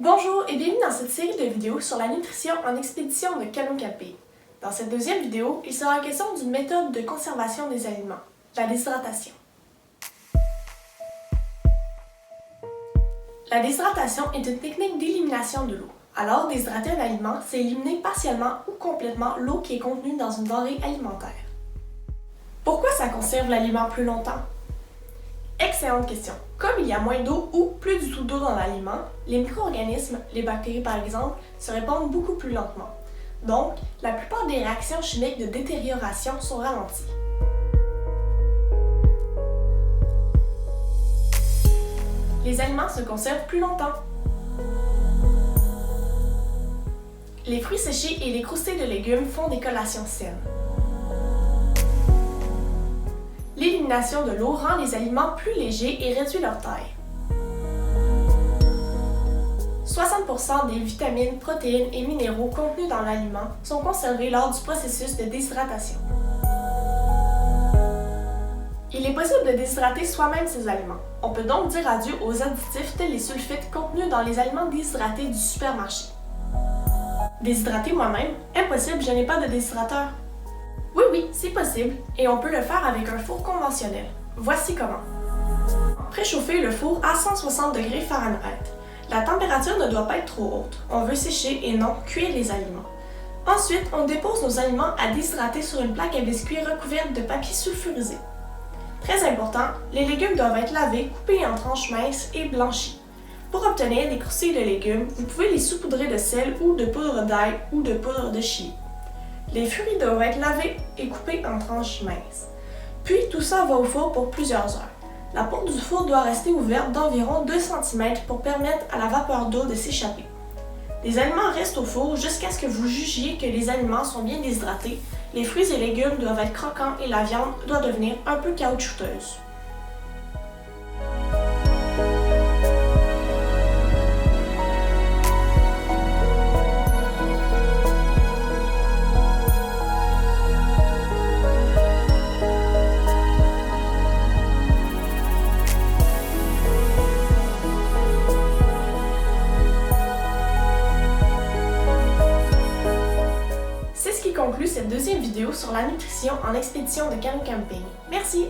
Bonjour et bienvenue dans cette série de vidéos sur la nutrition en expédition de canot camping. Dans cette deuxième vidéo, il sera question d'une méthode de conservation des aliments, la déshydratation. La déshydratation est une technique d'élimination de l'eau. Alors, déshydrater un aliment, c'est éliminer partiellement ou complètement l'eau qui est contenue dans une denrée alimentaire. Pourquoi ça conserve l'aliment plus longtemps? Excellente question. Comme il y a moins d'eau ou plus du tout d'eau dans l'aliment, les micro-organismes, les bactéries par exemple, se répandent beaucoup plus lentement. Donc, la plupart des réactions chimiques de détérioration sont ralenties. Les aliments se conservent plus longtemps. Les fruits séchés et les croustilles de légumes font des collations saines. L'élimination de l'eau rend les aliments plus légers et réduit leur taille. 60% des vitamines, protéines et minéraux contenus dans l'aliment sont conservés lors du processus de déshydratation. Il est possible de déshydrater soi-même ces aliments. On peut donc dire adieu aux additifs tels les sulfites contenus dans les aliments déshydratés du supermarché. Déshydrater moi-même? Impossible, je n'ai pas de déshydrateur. Oui, c'est possible, et on peut le faire avec un four conventionnel. Voici comment. Préchauffer le four à 160 degrés Fahrenheit. La température ne doit pas être trop haute. On veut sécher et non cuire les aliments. Ensuite, on dépose nos aliments à déshydrater sur une plaque à biscuits recouverte de papier sulfurisé. Très important, les légumes doivent être lavés, coupés en tranches minces et blanchis. Pour obtenir des croustilles de légumes, vous pouvez les saupoudrer de sel ou de poudre d'ail ou de poudre de chili. Les fruits doivent être lavés et coupés en tranches minces. Puis tout ça va au four pour plusieurs heures. La porte du four doit rester ouverte d'environ 2 cm pour permettre à la vapeur d'eau de s'échapper. Les aliments restent au four jusqu'à ce que vous jugiez que les aliments sont bien déshydratés, les fruits et légumes doivent être croquants et la viande doit devenir un peu caoutchouteuse. Conclut cette deuxième vidéo sur la nutrition en expédition de canot camping. Merci!